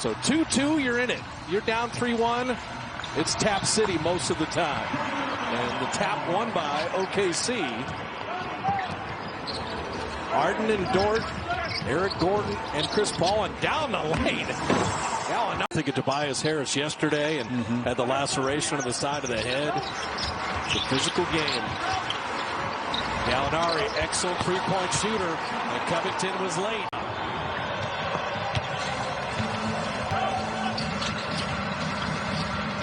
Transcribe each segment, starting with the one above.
So 2-2, you're in it. You're down 3-1. It's Tap City most of the time. And the tap won by OKC. Harden and Dort, Eric Gordon, and Chris Paul, and down the lane. I think of Tobias Harris yesterday and had the laceration on the side of the head. It's a physical game. Gallinari, excellent three-point shooter, and Covington was late.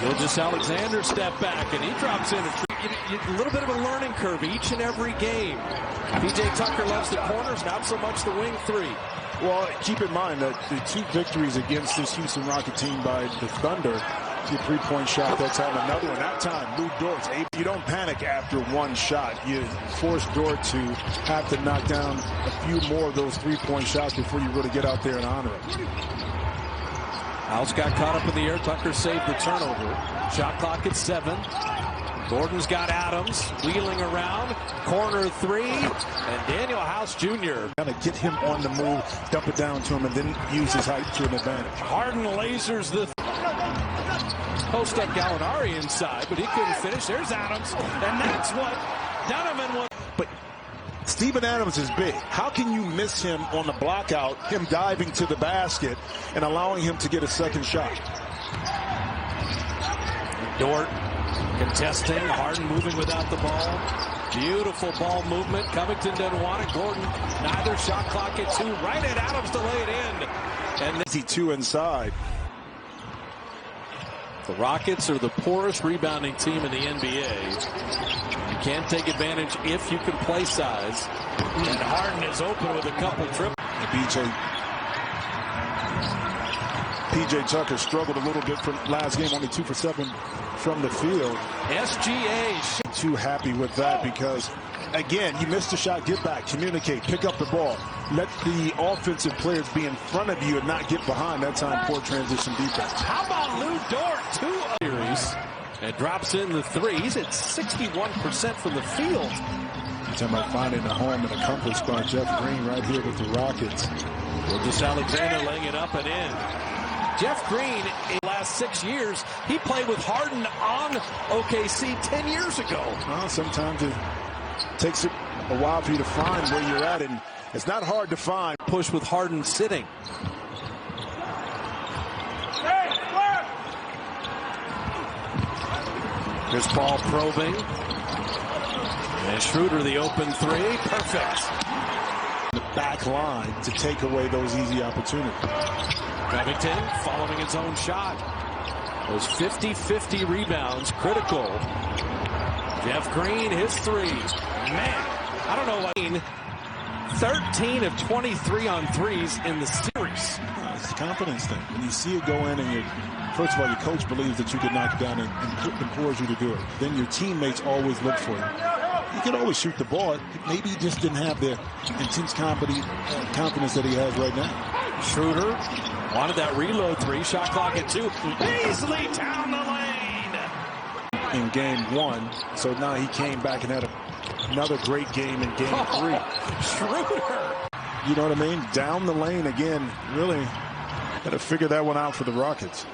Gilgeous-Alexander step back, and he drops in. A little bit of a learning curve each and every game. P.J. Tucker loves the corners, not so much the wing three. Well, keep in mind that the 2 victories against this Houston Rocket team by the Thunder, the 3-point shot that time, another one. That time, Lou Dort's able. You don't panic after one shot. You force Dort to have to knock down a few more of those 3-point shots before you really get out there and honor it. House got caught up in the air. Tucker saved the turnover. Shot clock at 7. Gordon's got Adams wheeling around. Corner 3. And Daniel House Jr. Kind of get him on the move, dump it down to him, and then use his height to an advantage. Harden lasers the post up Gallinari inside, but he couldn't finish. There's Adams. And that's what Donovan was. But Steven Adams is big. How can you miss him on the block out, him diving to the basket and allowing him to get a second shot? Dort contesting, Harden moving without the ball. Beautiful ball movement. Covington doesn't want it. Gordon, neither. Shot clock at 2. Right at Adams to lay it in. And easy 2 inside. The Rockets are the poorest rebounding team in the NBA. You can't take advantage if you can play size. And Harden is open with a couple triples. P.J. Tucker struggled a little bit from last game, only 2 for 7 from the field. SGA. Too happy with that because, again, you missed a shot, get back, communicate, pick up the ball. Let the offensive players be in front of you and not get behind. That time, poor transition defense. How about Lou Dort? 2 series and drops in the 3. He's at 61% from the field. Talking about finding a home and accomplished by Jeff Green right here with the Rockets. Gilgeous-Alexander laying it up and in. Jeff Green, in the last 6 years, he played with Harden on OKC 10 years ago. Well, sometimes it takes a while for you to find where you're at, and it's not hard to find. Push with Harden sitting. Here's Paul probing. And Schroder, the open 3. Perfect. The back line to take away those easy opportunities. Covington following his own shot. Those 50-50 rebounds, critical. Jeff Green, his 3. Man, I don't know what. 13 of 23 on threes in the series. It's a confidence thing. When you see it go in and first of all, your coach believes that you can knock it down and implores you to do it. Then your teammates always look for you. You can always shoot the ball. Maybe he just didn't have the intense confidence that he has right now. Schroder wanted that reload 3. Shot clock at 2. Easily down the lane. In game 1. So now he came back and had another great game in game 3. Schroder. You know what I mean? Down the lane again. Really got to figure that one out for the Rockets.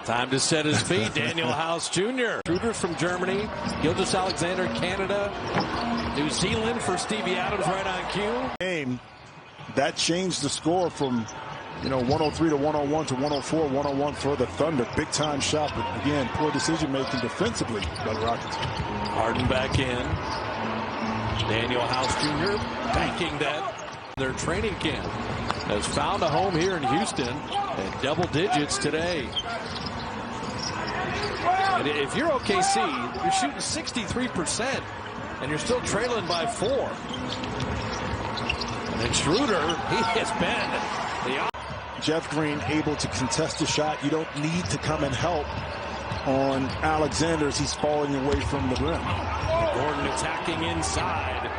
Time to set his feet. Daniel House Jr. Schroder's from Germany. Gilgeous-Alexander, Canada. New Zealand for Stevie Adams right on cue. Game that changed the score from 103 to 101 to 104, 101 for the Thunder. Big time shot, but again, poor decision making defensively by the Rockets. Harden back in. Daniel House Jr. banking that. Their training camp has found a home here in Houston and double digits today. And if you're OKC, you're shooting 63% and you're still trailing by 4. And then Schroder, he has been the Jeff Green able to contest the shot. You don't need to come and help on Alexander as he's falling away from the rim. Gordon attacking inside.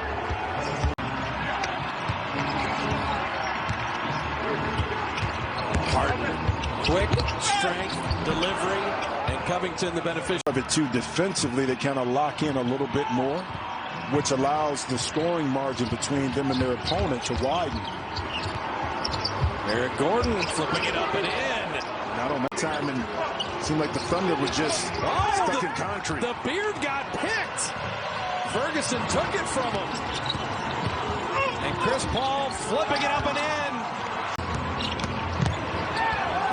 Harden, quick, strength, delivery, and Covington the beneficiary. Of it too, defensively, they kind of lock in a little bit more, which allows the scoring margin between them and their opponent to widen. Eric Gordon flipping it up and in. Not on that time, and it seemed like the Thunder were just stuck in concrete. The beard got picked. Ferguson took it from him. And Chris Paul flipping it up and in.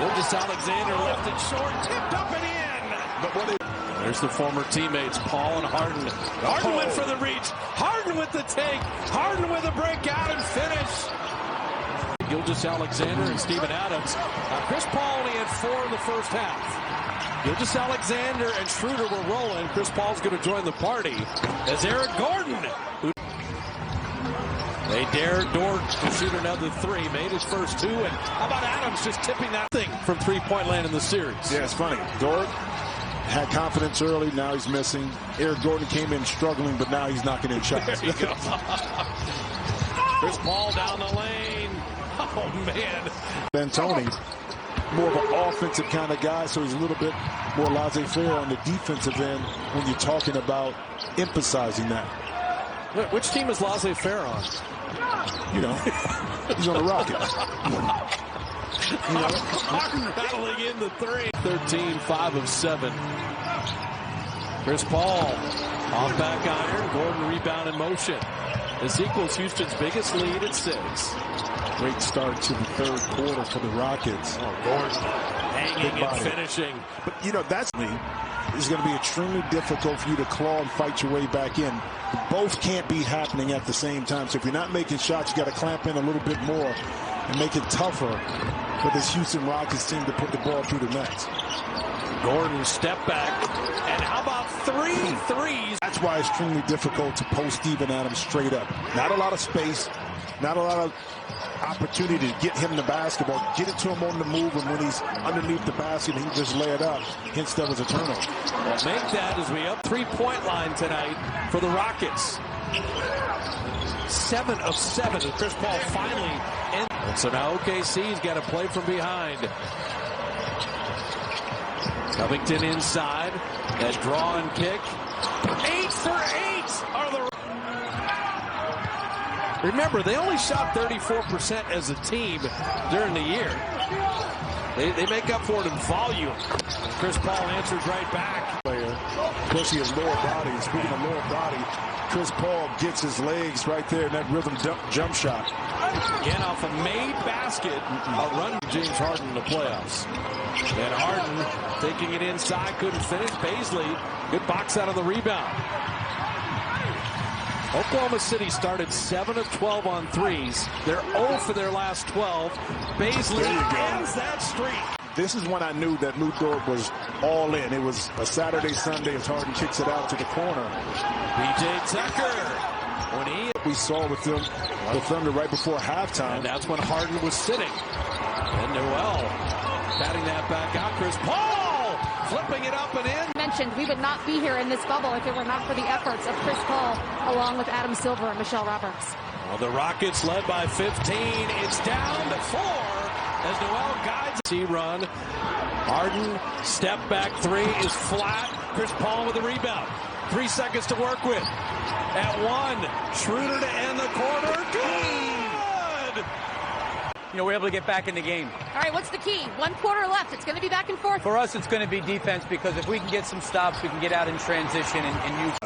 Gilgeous-Alexander left it short, tipped up and in. But there's the former teammates, Paul and Harden. Harden went for the reach. Harden with the take. Harden with a breakout and finish. Gilgeous-Alexander and Steven Adams. Chris Paul only had 4 in the first half. Gilgeous-Alexander and Schroder were rolling. Chris Paul's going to join the party as Eric Gordon. They dared Dort to shoot another 3. Made his first 2. And how about Adams just tipping that thing from three-point land in the series? Yeah, it's funny. Dort had confidence early. Now he's missing. Eric Gordon came in struggling, but now he's knocking in shots. There you go. Chris Paul down the lane. Oh, man. D'Antoni, more of an offensive kind of guy, so he's a little bit more laissez-faire on the defensive end when you're talking about emphasizing that. Which team is laissez-faire on? You know, he's on the Rockets. You know, Harden rattling in the 3. 13, 5 of 7. Chris Paul off back iron. Gordon rebound in motion. This equals Houston's biggest lead at 6. Great start to the third quarter for the Rockets. Oh, Gordon hanging and finishing. But, you know, that's it's going to be extremely difficult for you to claw and fight your way back in. Both can't be happening at the same time. So if you're not making shots, you got to clamp in a little bit more and make it tougher for this Houston Rockets team to put the ball through the net. Gordon step back. And how about 3 threes? That's why it's extremely difficult to post Steven Adams straight up. Not a lot of space, not a lot of opportunity to get him the basketball, get it to him on the move, and when he's underneath the basket, he just lay it up. Hence, that was a turnover. Well, make that as we up 3-point line tonight for the Rockets. 7 of 7, and Chris Paul finally ends. And so now OKC's got to play from behind. Covington inside. That draw and kick. 8 for 8 are the... Remember, they only shot 34% as a team during the year. They make up for it in volume. Chris Paul answers right back. Especially his lower body. Speaking of lower body, Chris Paul gets his legs right there in that rhythm jump shot. Again, off a made basket, a run to James Harden in the playoffs. And Harden taking it inside, couldn't finish. Baisley, good box out of the rebound. Oklahoma City started 7 of 12 on threes. They're 0 for their last 12. Baisley ends that streak. This is when I knew that Lou Dort was all in. It was a Saturday, Sunday as Harden kicks it out to the corner. P.J. Tucker. We saw with them, the Thunder right before halftime. And that's when Harden was sitting. And Noel batting that back out. Chris Paul flipping it up and in. Mentioned we would not be here in this bubble if it were not for the efforts of Chris Paul along with Adam Silver and Michelle Roberts. Well, the Rockets led by 15. It's down to 4 as Noel guides the run. Harden step back 3 is flat. Chris Paul with the rebound. 3 seconds to work with. At 1, Schroder to end the quarter. Good! You know, we're able to get back in the game. All right, what's the key? 1 quarter left. It's going to be back and forth. For us, it's going to be defense, because if we can get some stops, we can get out in transition and use.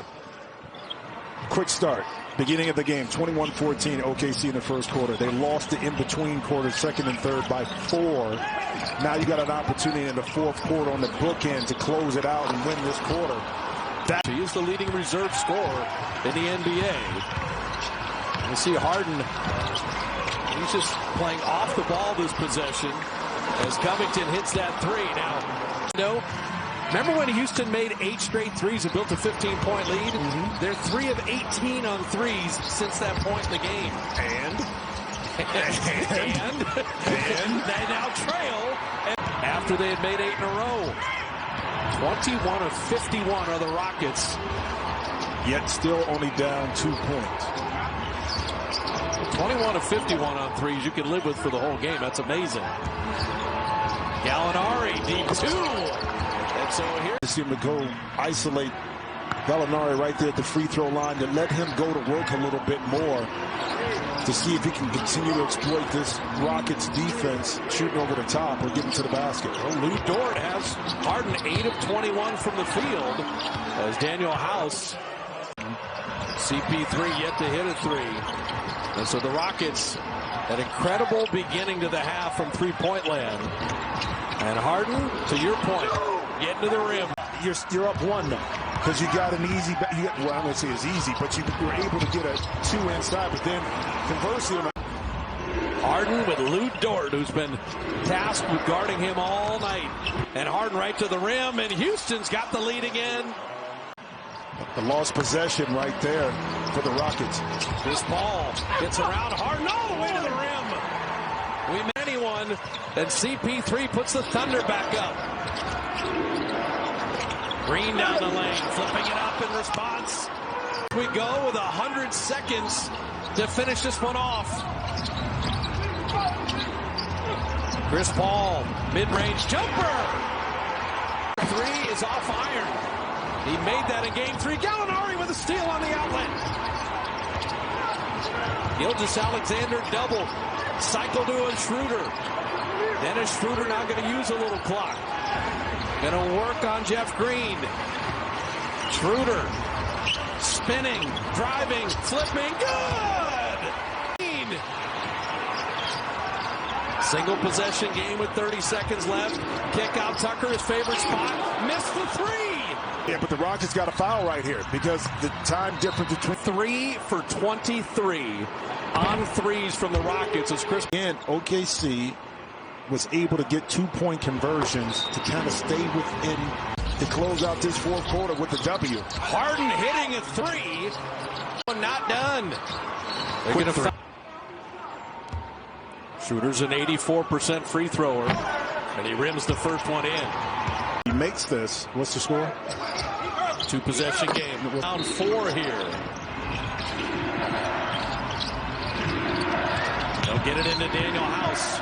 Quick start. Beginning of the game, 21-14 OKC in the first quarter. They lost the in-between quarters, second and third, by 4. Now you got an opportunity in the fourth quarter on the bookend to close it out and win this quarter. He is the leading reserve scorer in the NBA. You see Harden, he's just playing off the ball this possession as Covington hits that 3. Now, remember when Houston made 8 straight threes and built a 15-point lead? Mm-hmm. They're 3 of 18 on threes since that point in the game. And they now trail after they had made 8 in a row. 21 of 51 are the Rockets. Yet still only down 2 points. 21 of 51 on threes you can live with for the whole game. That's amazing. Gallinari, deep 2. And so here. To see him to go isolate Gallinari right there at the free throw line to let him go to work a little bit more. to see if he can continue to exploit this Rockets defense, shooting over the top or getting to the basket. Well, Lou Dort has Harden 8 of 21 from the field as Daniel House. CP3 yet to hit a three. And so the Rockets, an incredible beginning to the half from three-point land. And Harden, to your point, getting to the rim. You're up one now because you got an easy. Well, I'm going to say it's easy, but you were able to get a two inside. But then conversely, Harden with Lou Dort, who's been tasked with guarding him all night. And Harden right to the rim, and Houston's got the lead again. The lost possession right there for the Rockets. This ball gets around Harden all the way to the rim. We met anyone, and CP3 puts the Thunder back up. Green down the lane, flipping it up in response. We go with 100 seconds to finish this one off. Chris Paul, mid-range jumper. Three is off iron. He made that in game 3. Gallinari with a steal on the outlet. Gilgeous-Alexander double. Cycle to a Schroder. Dennis Schroder now going to use a little clock. Going to work on Jeff Green. Schroder spinning, driving, flipping. Good! Single possession game with 30 seconds left. Kick out Tucker, his favorite spot. Missed the three. Yeah, but the Rockets got a foul right here because the time difference between 3 for 23 on threes from the Rockets as Chris. And OKC was able to get 2-point conversions to kind of stay within to close out this fourth quarter with the W. Harden hitting a three. Not done. They're going to. Schroder's an 84% free thrower, and he rims the first one in. He makes this. What's the score? 2-possession game. Round 4 here. They'll get it into Daniel House.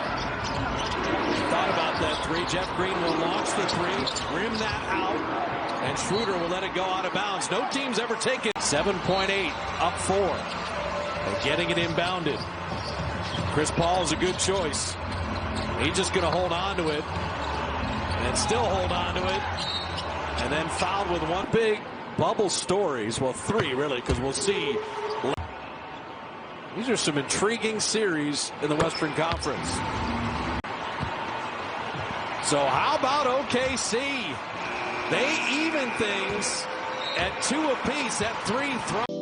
Thought about that three. Jeff Green will launch the three, rim that out, and Schroder will let it go out of bounds. No team's ever taken 7.8, up 4, and getting it inbounded. Chris Paul is a good choice. He's just going to hold on to it and still hold on to it, and then fouled with one. Big bubble stories. Well, 3 really, because we'll see. These are some intriguing series in the Western Conference. So how about OKC? They even things at 2 apiece at 3 throws.